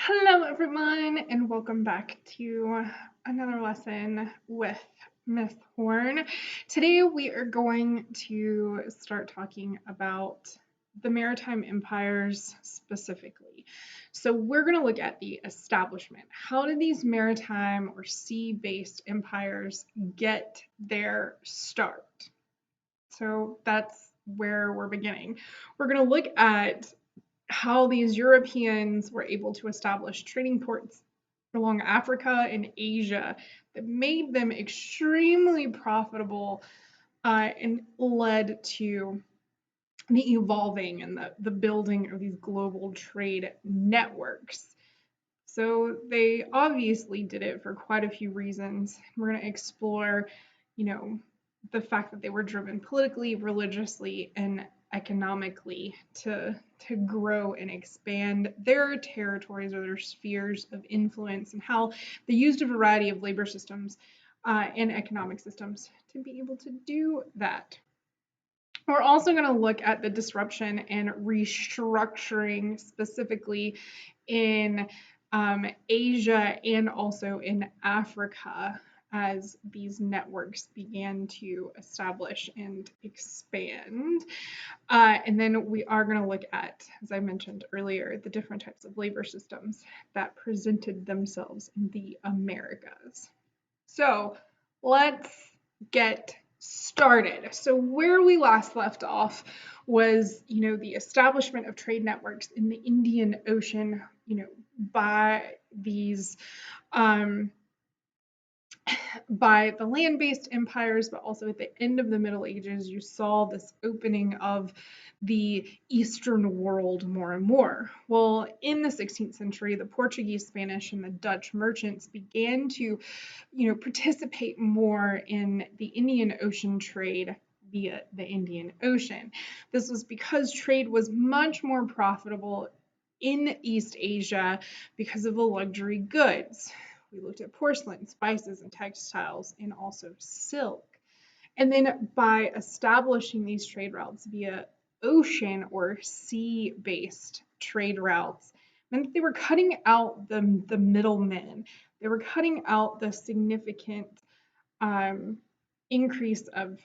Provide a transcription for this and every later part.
Hello, everyone, and welcome back to another lesson with Miss Horn. Today, we are going to start talking about the maritime empires specifically. So, we're going to look at the establishment. How did these maritime or sea based empires get their start? So, that's where we're beginning. We're going to look at how these Europeans were able to establish trading ports along Africa and Asia that made them extremely profitable and led to the evolving and the building of these global trade networks. So they obviously did it for quite a few reasons. We're going to explore, you know, the fact that they were driven politically, religiously, and economically to grow and expand their territories or their spheres of influence, and how they used a variety of labor systems and economic systems to be able to do that. We're also going to look at the disruption and restructuring specifically in Asia and also in Africa as these networks began to establish and expand. And then we are going to look at, as I mentioned earlier, the different types of labor systems that presented themselves in the Americas. So let's get started. So where we last left off was, the establishment of trade networks in the Indian Ocean, by these by the land-based empires, but also at the end of the Middle Ages, you saw this opening of the Eastern world more and more. Well, in the 16th century, the Portuguese, Spanish, and the Dutch merchants began to, participate more in the Indian Ocean trade via the Indian Ocean. This was because trade was much more profitable in East Asia because of the luxury goods. We looked at porcelain, spices, and textiles, and also silk. And then by establishing these trade routes via ocean or sea-based trade routes, meant that they were cutting out the middlemen. They were cutting out the significant increase of,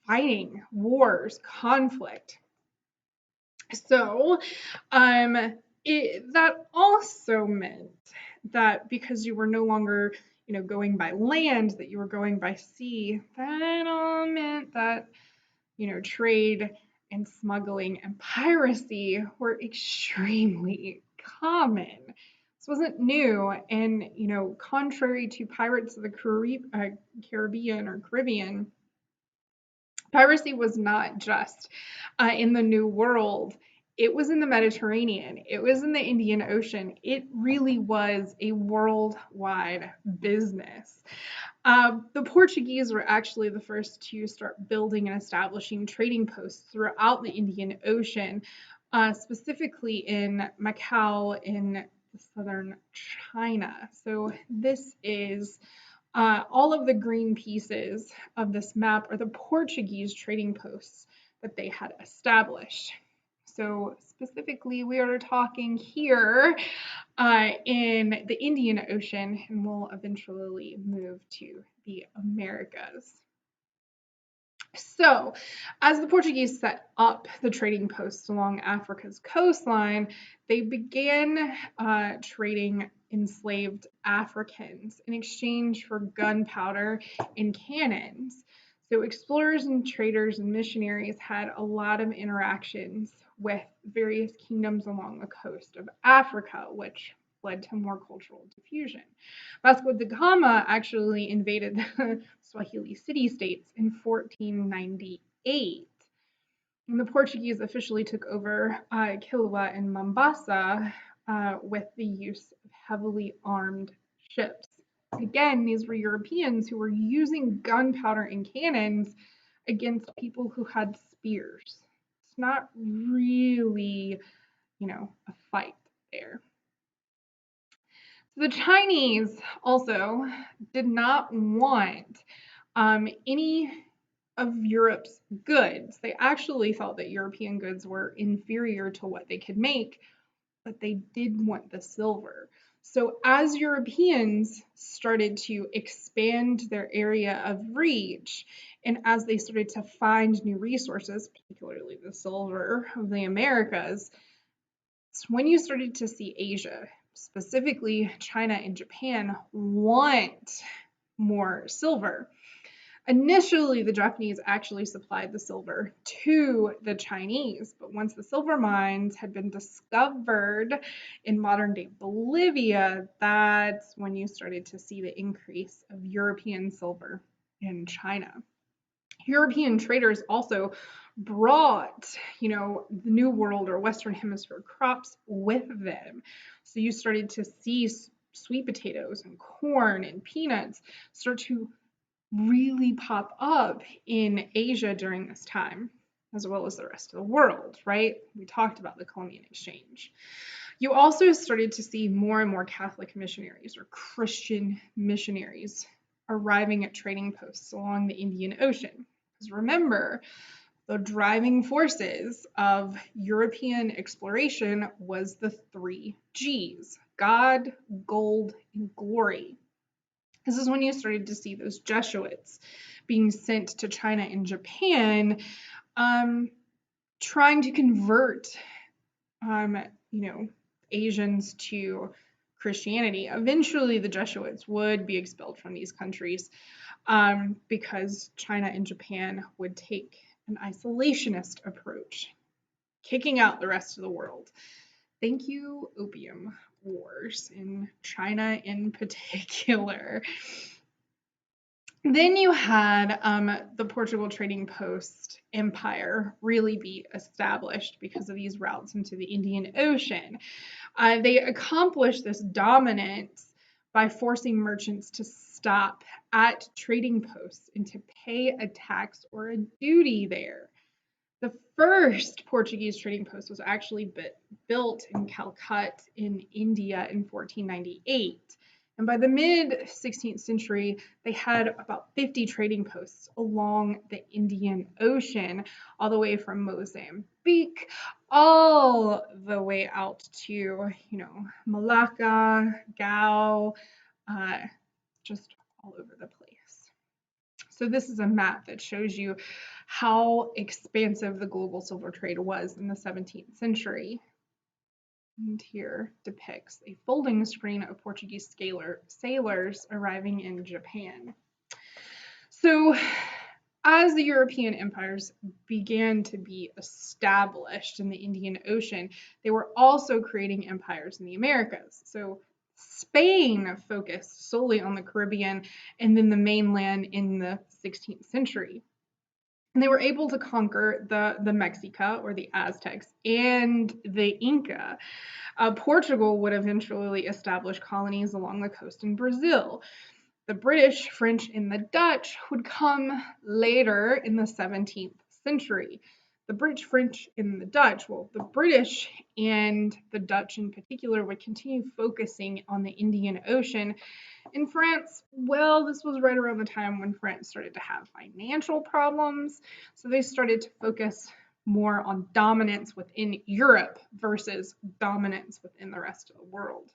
fighting, wars, conflict. So that also meant that because you were no longer, going by land, that you were going by sea, that all meant that, trade and smuggling and piracy were extremely common. This wasn't new, and contrary to Pirates of the Caribbean, piracy was not just in the New World. It was in the Mediterranean. It was in the Indian Ocean. It really was a worldwide business. The Portuguese were actually the first to start building and establishing trading posts throughout the Indian Ocean, specifically in Macau in southern China. So this is all of the green pieces of this map are the Portuguese trading posts that they had established. So specifically, we are talking here in the Indian Ocean, and we'll eventually move to the Americas. So, as the Portuguese set up the trading posts along Africa's coastline, they began trading enslaved Africans in exchange for gunpowder and cannons. So, explorers and traders and missionaries had a lot of interactions with various kingdoms along the coast of Africa, which led to more cultural diffusion. Vasco da Gama actually invaded the Swahili city-states in 1498. And the Portuguese officially took over Kilwa and Mombasa with the use of heavily armed ships. Again, these were Europeans who were using gunpowder and cannons against people who had spears. It's not really, a fight there. The Chinese also did not want any of Europe's goods. They actually thought that European goods were inferior to what they could make, but they did want the silver. So as Europeans started to expand their area of reach, and as they started to find new resources, particularly the silver of the Americas, it's when you started to see Asia, specifically China and Japan, want more silver. Initially, the Japanese actually supplied the silver to the Chinese, but once the silver mines had been discovered in modern day Bolivia, that's when you started to see the increase of European silver in China. European traders also brought, the New World or Western Hemisphere crops with them. So you started to see sweet potatoes and corn and peanuts start to really pop up in Asia during this time, as well as the rest of the world, right? We talked about the Columbian Exchange. You also started to see more and more Catholic missionaries or Christian missionaries arriving at trading posts along the Indian Ocean. Because remember, the driving forces of European exploration was the 3 G's: God, gold, and glory. This is when you started to see those Jesuits being sent to China and Japan, trying to convert, Asians to Christianity. Eventually, the Jesuits would be expelled from these countries because China and Japan would take an isolationist approach, kicking out the rest of the world. Thank you, Opium Wars in China in particular. Then you had the Portugal Trading Post Empire really be established because of these routes into the Indian Ocean. They accomplished this dominance by forcing merchants to stop at trading posts and to pay a tax or a duty there. The first Portuguese trading post was actually built in Calcutta in India in 1498. And by the mid 16th century, they had about 50 trading posts along the Indian Ocean, all the way from Mozambique, all the way out to, Malacca, Gao, just all over the place. So this is a map that shows you how expansive the global silver trade was in the 17th century. And here depicts a folding screen of Portuguese sailors arriving in Japan. So as the European empires began to be established in the Indian Ocean, they were also creating empires in the Americas. So Spain focused solely on the Caribbean and then the mainland in the 16th century. And they were able to conquer the Mexica or the Aztecs and the Inca. Portugal would eventually establish colonies along the coast in Brazil. The British, French, and the Dutch would come later in the 17th century. The British, French, and the Dutch, the British and the Dutch in particular would continue focusing on the Indian Ocean. In France, this was right around the time when France started to have financial problems, so they started to focus more on dominance within Europe versus dominance within the rest of the world.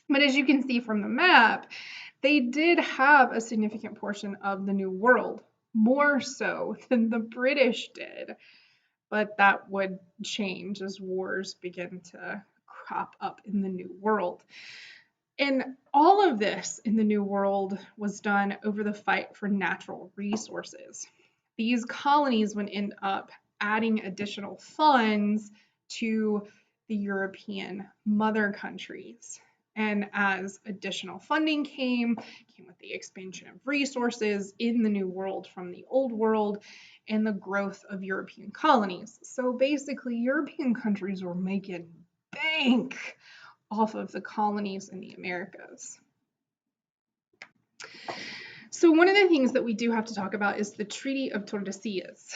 But as you can see from the map, they did have a significant portion of the New World, more so than the British did. But that would change as wars begin to crop up in the New World. And all of this in the New World was done over the fight for natural resources. These colonies would end up adding additional funds to the European mother countries. And as additional funding came with the expansion of resources in the New World from the Old World and the growth of European colonies. So basically, European countries were making bank off of the colonies in the Americas. So one of the things that we do have to talk about is the Treaty of Tordesillas.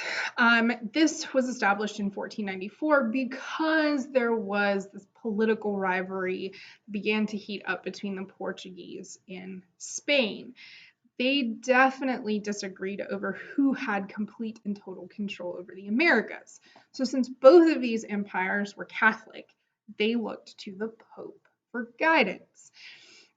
This was established in 1494 because there was this political rivalry that began to heat up between the Portuguese and Spain. They definitely disagreed over who had complete and total control over the Americas. So since both of these empires were Catholic, they looked to the Pope for guidance.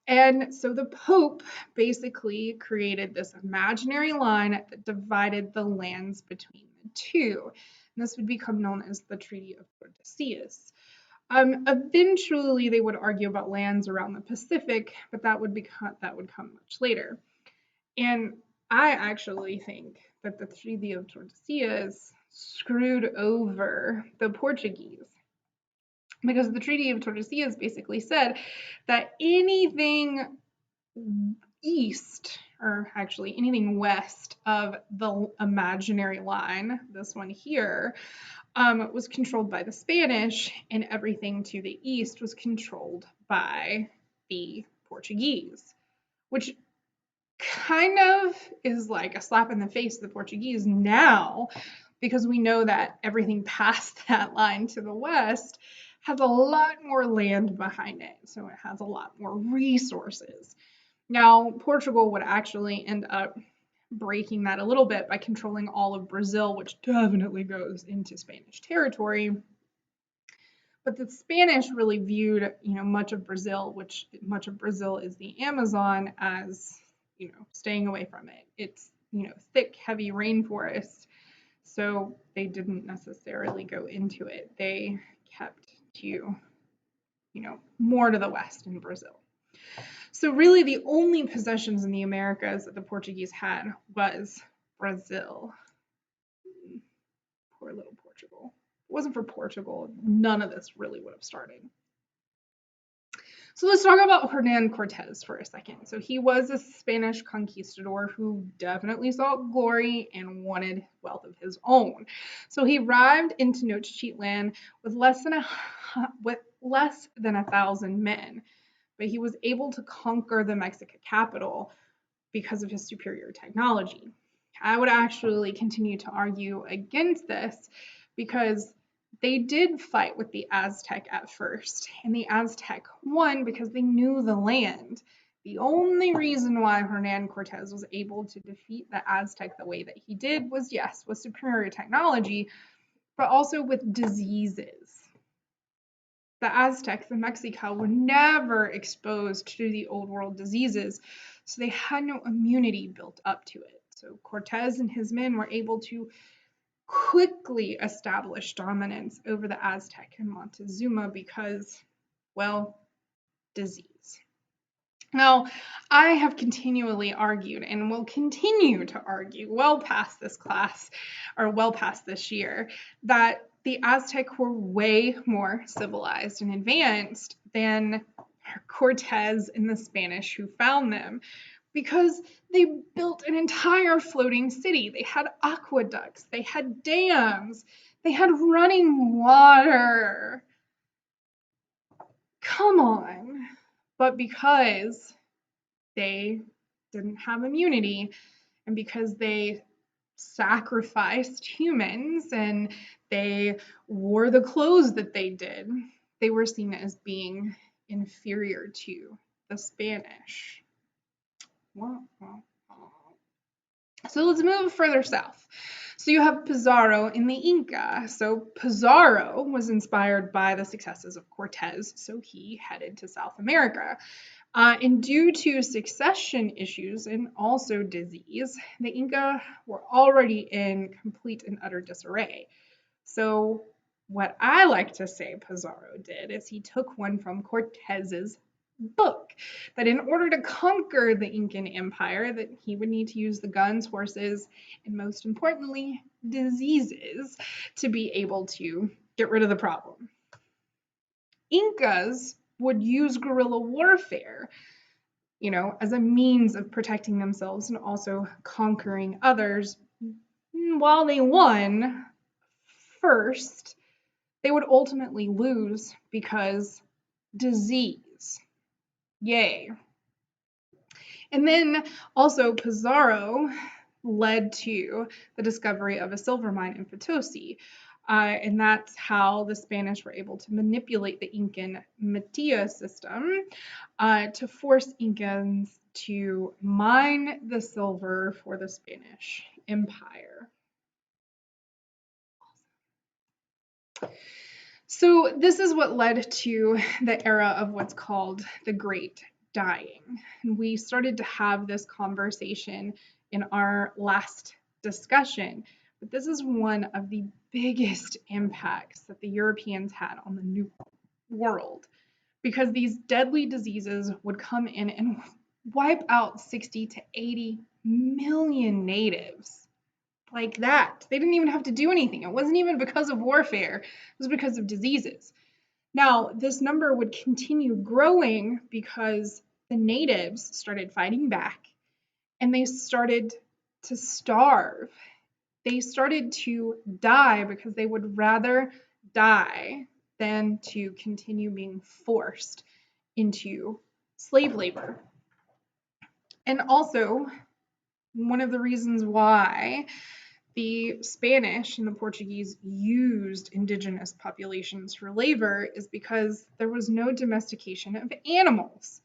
And so the Pope basically created this imaginary line that divided the lands between the two. And this would become known as the Treaty of Tordesillas. Eventually, they would argue about lands around the Pacific, but that would come much later. And I actually think that the Treaty of Tordesillas screwed over the Portuguese, because the Treaty of Tordesillas basically said that anything east, or actually anything west of the imaginary line, this one here, was controlled by the Spanish, and everything to the east was controlled by the Portuguese, which kind of is like a slap in the face of the Portuguese now, because we know that everything past that line to the west has a lot more land behind it, so it has a lot more resources. Now, Portugal would actually end up breaking that a little bit by controlling all of Brazil, which definitely goes into Spanish territory. But the Spanish really viewed, much of Brazil, which much of Brazil is the Amazon, as, staying away from it. It's, thick, heavy rainforest. So they didn't necessarily go into it. They kept to, more to the west in Brazil. So really the only possessions in the Americas that the Portuguese had was Brazil. Poor little Portugal. If it wasn't for Portugal, none of this really would have started. So let's talk about Hernan Cortez for a second. So he was a Spanish conquistador who definitely sought glory and wanted wealth of his own. So he arrived in Tenochtitlan with less than 1,000 men, but he was able to conquer the Mexican capital because of his superior technology. I would actually continue to argue against this, because they did fight with the Aztec at first, and the Aztec won because they knew the land. The only reason why Hernan Cortez was able to defeat the Aztec the way that he did was, yes, with superior technology, but also with diseases. The Aztecs in Mexico were never exposed to the old world diseases, so they had no immunity built up to it. So Cortez and his men were able to quickly establish dominance over the Aztec and Montezuma because, well, disease. Now, I have continually argued and will continue to argue well past this class, or well past this year, that the Aztec were way more civilized and advanced than Cortez and the Spanish who found them, because they built an entire floating city. They had aqueducts, they had dams, they had running water. Come on. But because they didn't have immunity, and because they sacrificed humans and they wore the clothes that they did, they were seen as being inferior to the Spanish. So let's move further south. So you have Pizarro in the Inca. So Pizarro was inspired by the successes of Cortez, so he headed to South America. And due to succession issues and also disease, the Inca were already in complete and utter disarray. So what I like to say Pizarro did is he took one from Cortez's book, that in order to conquer the Incan Empire, that he would need to use the guns, horses, and most importantly, diseases to be able to get rid of the problem. Incas would use guerrilla warfare, as a means of protecting themselves and also conquering others. While they won first, they would ultimately lose because disease. Yay. And then also Pizarro led to the discovery of a silver mine in Potosi. And that's how the Spanish were able to manipulate the Incan Matilla system to force Incans to mine the silver for the Spanish Empire. So this is what led to the era of what's called the Great Dying. And we started to have this conversation in our last discussion, but this is one of the biggest impacts that the Europeans had on the New World, because these deadly diseases would come in and wipe out 60 to 80 million natives like that. They didn't even have to do anything. It wasn't even because of warfare, it was because of diseases. Now, this number would continue growing because the natives started fighting back and they started to starve. They started to die because they would rather die than to continue being forced into slave labor. And also, one of the reasons why the Spanish and the Portuguese used indigenous populations for labor is because there was no domestication of animals.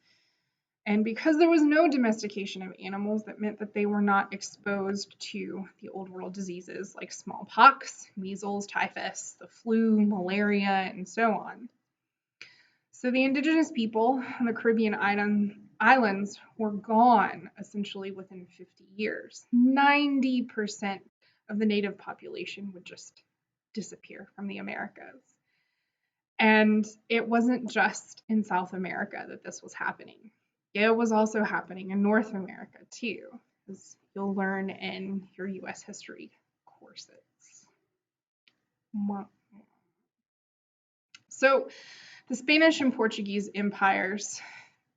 And because there was no domestication of animals, that meant that they were not exposed to the old world diseases like smallpox, measles, typhus, the flu, malaria, and so on. So the indigenous people on the Caribbean islands were gone essentially within 50 years. 90% of the native population would just disappear from the Americas. And it wasn't just in South America that this was happening. It was also happening in North America too, as you'll learn in your US history courses. So the Spanish and Portuguese empires,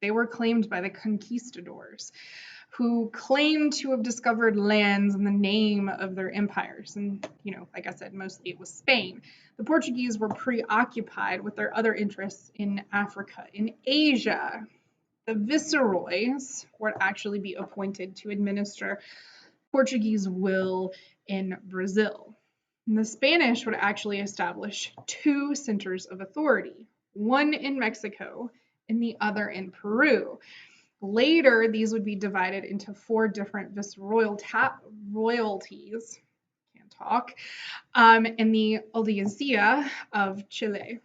they were claimed by the conquistadors, who claimed to have discovered lands in the name of their empires. And, like I said, mostly it was Spain. The Portuguese were preoccupied with their other interests in Africa, in Asia. The viceroys would actually be appointed to administer Portuguese will in Brazil. And the Spanish would actually establish two centers of authority, one in Mexico and the other in Peru. Later, these would be divided into four different viceroyal royalties, can't talk, in the Audiencia of Chile.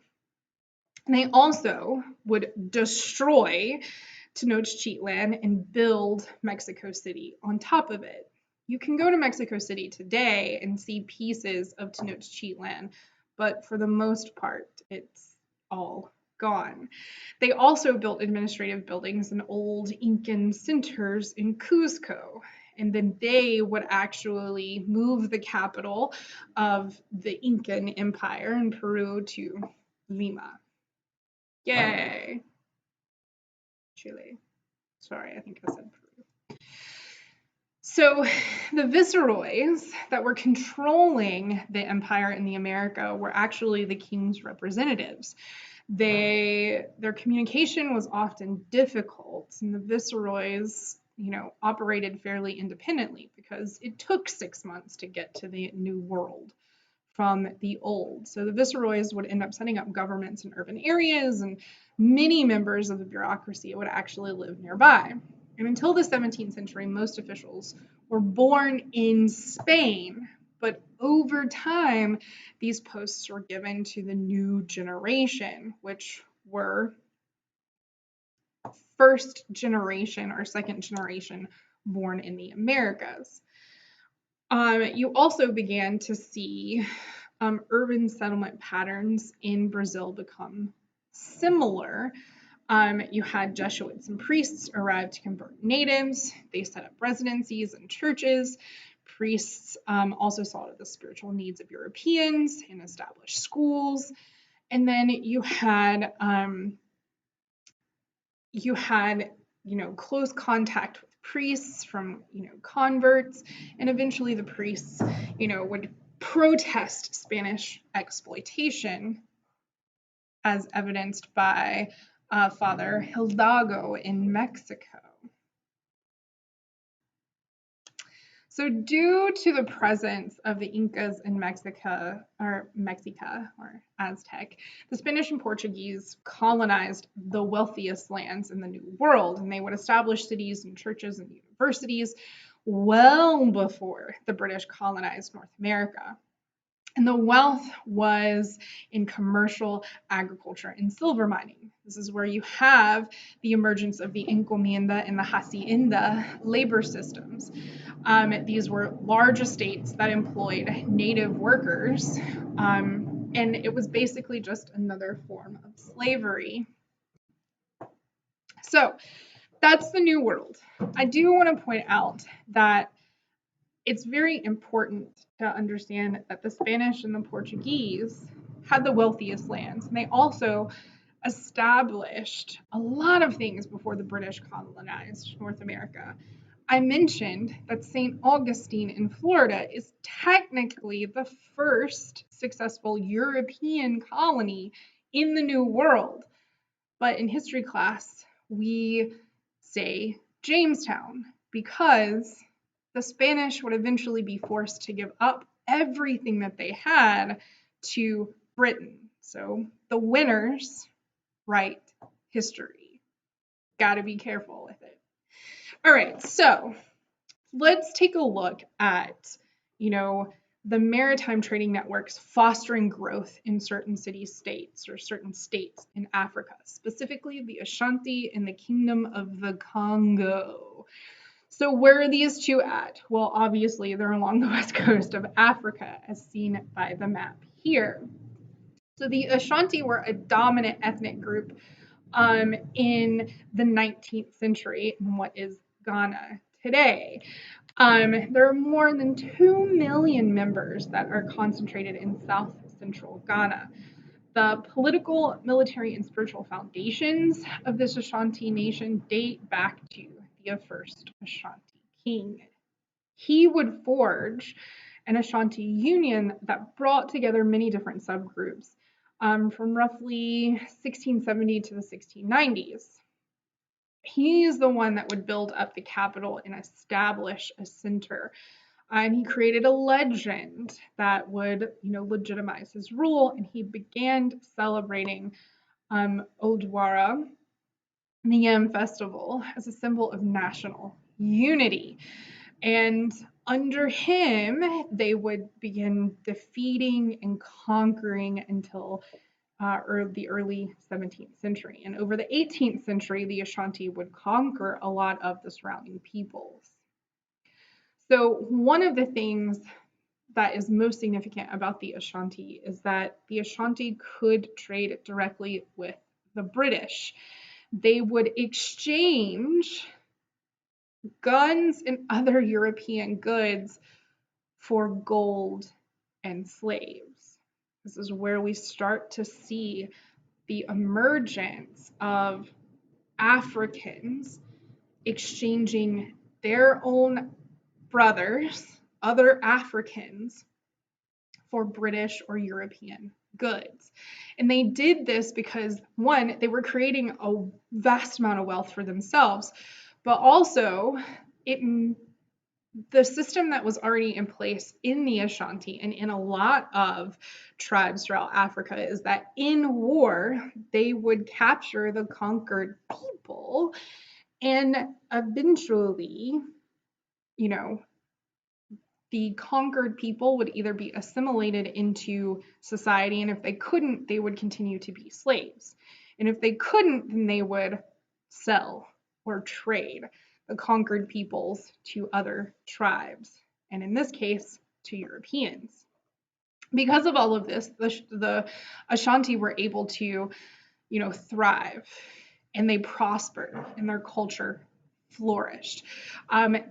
And they also would destroy Tenochtitlan and build Mexico City on top of it. You can go to Mexico City today and see pieces of Tenochtitlan, but for the most part, it's all gone. They also built administrative buildings in old Incan centers in Cuzco, and then they would actually move the capital of the Incan Empire in Peru to Lima. Yay! Chile. Sorry, I think I said Peru. So the viceroys that were controlling the empire in the America were actually the king's representatives. Their communication was often difficult, and the viceroys, operated fairly independently because it took 6 months to get to the New World from the old. So the viceroys would end up setting up governments in urban areas, and many members of the bureaucracy would actually live nearby. And until the 17th century, most officials were born in Spain, but over time, these posts were given to the new generation, which were first generation or second generation born in the Americas. You also began to see urban settlement patterns in Brazil become similar. You had Jesuits and priests arrive to convert natives. They set up residencies and churches. Priests also saw to the spiritual needs of Europeans and established schools. And then you had close contact with priests from, converts, and eventually the priests, would protest Spanish exploitation, as evidenced by Father Hidalgo in Mexico. So due to the presence of the Incas in Mexica or Aztec, the Spanish and Portuguese colonized the wealthiest lands in the New World, and they would establish cities and churches and universities well before the British colonized North America. And the wealth was in commercial agriculture and silver mining. This is where you have the emergence of the encomienda and the hacienda labor systems. These were large estates that employed native workers, and it was basically just another form of slavery. So that's the New World. I do want to point out that it's very important to understand that the Spanish and the Portuguese had the wealthiest lands, and they also established a lot of things before the British colonized North America. I mentioned that St. Augustine in Florida is technically the first successful European colony in the New World. But in history class, we say Jamestown because the Spanish would eventually be forced to give up everything that they had to Britain. So the winners write history. Got to be careful with it. All right, so let's take a look at, the maritime trading networks fostering growth in certain city-states or certain states in Africa, specifically the Ashanti and the Kingdom of the Congo. So where are these two at? Well, obviously they're along the west coast of Africa, as seen by the map here. So the Ashanti were a dominant ethnic group in the 19th century in what is Ghana today. There are more than 2 million members that are concentrated in south central Ghana. The political, military, and spiritual foundations of this Ashanti nation date back to the first Ashanti king. He would forge an Ashanti union that brought together many different subgroups from roughly 1670 to the 1690s. He is the one that would build up the capital and establish a center. And he created a legend that would, legitimize his rule. And he began celebrating Odwara, the Yam Festival, as a symbol of national unity. And under him, they would begin defeating and conquering until the early 17th century. And over the 18th century, the Ashanti would conquer a lot of the surrounding peoples. So one of the things that is most significant about the Ashanti is that the Ashanti could trade directly with the British. They would exchange guns and other European goods for gold and slaves. This is where we start to see the emergence of Africans exchanging their own brothers, other Africans, for British or European goods. And they did this because, one, they were creating a vast amount of wealth for themselves, but also the system that was already in place in the Ashanti and in a lot of tribes throughout Africa is that in war, they would capture the conquered people and eventually, the conquered people would either be assimilated into society, and if they couldn't, they would continue to be slaves. And if they couldn't, then they would sell or trade the conquered peoples to other tribes, and in this case, to Europeans. Because of all of this, the Ashanti were able to, thrive, and they prospered, and their culture flourished.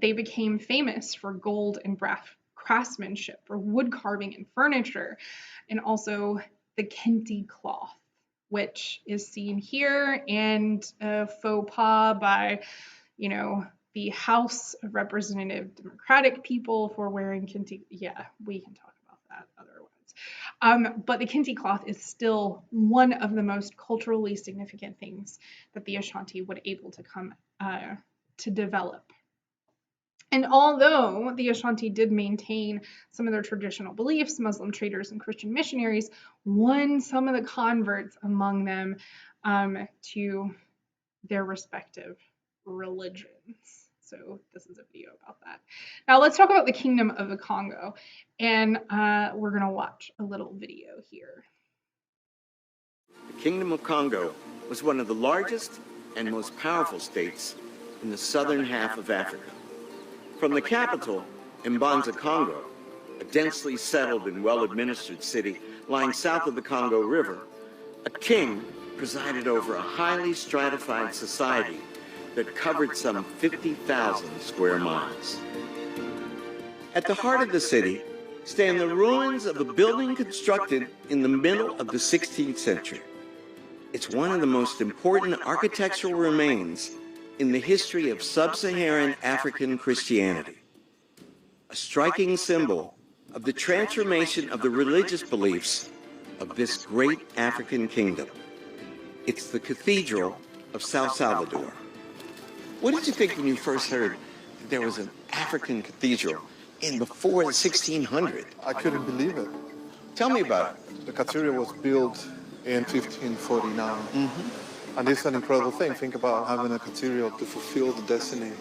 They became famous for gold and brass craftsmanship, for wood carving and furniture, and also the kente cloth, which is seen here, and a faux pas by, the House of Representative Democratic people for wearing kente. Yeah, we can talk about that otherwise. But the kente cloth is still one of the most culturally significant things that the Ashanti would able to come to develop. And although the Ashanti did maintain some of their traditional beliefs, Muslim traders and Christian missionaries won some of the converts among them to their respective religions. So this is a video about that. Now let's talk about the Kingdom of the Congo, and we're gonna watch a little video here. The Kingdom of Congo was one of the largest and most powerful states in the southern half of Africa. From the capital, Mbanza, Congo, a densely settled and well-administered city lying south of the Congo River, a king presided over a highly stratified society that covered some 50,000 square miles. At the heart of the city stand the ruins of a building constructed in the middle of the 16th century. It's one of the most important architectural remains in the history of sub-Saharan African Christianity, a striking symbol of the transformation of the religious beliefs of this great African kingdom. It's the Cathedral of South Salvador. What did you think when you first heard that there was an African cathedral in before 1600? I couldn't believe it. Tell me about it. The cathedral was built in 1549. And it's an incredible thing. Think about having a cathedral to fulfill the destiny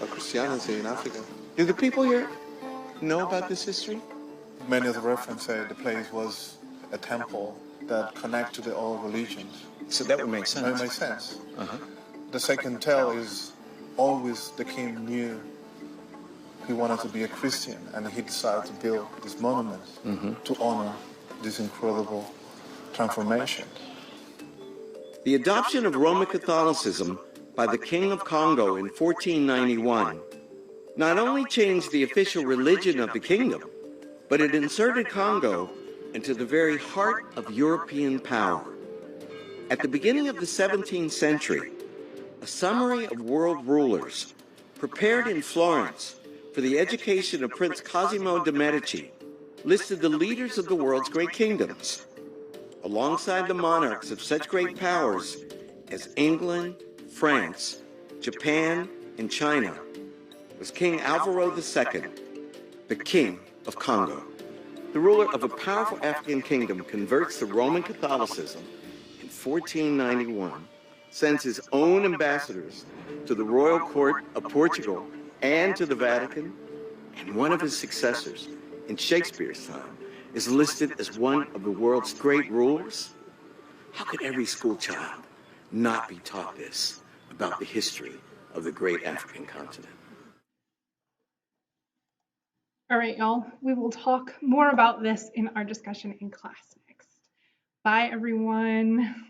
of Christianity in Africa. Do the people here know about this history? Many of the references say the place was a temple that connected to all religions. So that would make sense. That makes sense. The second tale is always the king knew he wanted to be a Christian, and he decided to build this monument to honor this incredible transformation. The adoption of Roman Catholicism by the King of Congo in 1491 not only changed the official religion of the kingdom, but it inserted Congo into the very heart of European power. At the beginning of the 17th century, a summary of world rulers prepared in Florence for the education of Prince Cosimo de' Medici listed the leaders of the world's great kingdoms. Alongside the monarchs of such great powers as England, France, Japan, and China was King Alvaro II, the King of Congo. The ruler of a powerful African kingdom converts to Roman Catholicism in 1491, sends his own ambassadors to the royal court of Portugal and to the Vatican, and one of his successors in Shakespeare's time is listed as one of the world's great rulers. How could every school child not be taught this about the history of the great African continent? All right, y'all, we will talk more about this in our discussion in class next. Bye, everyone.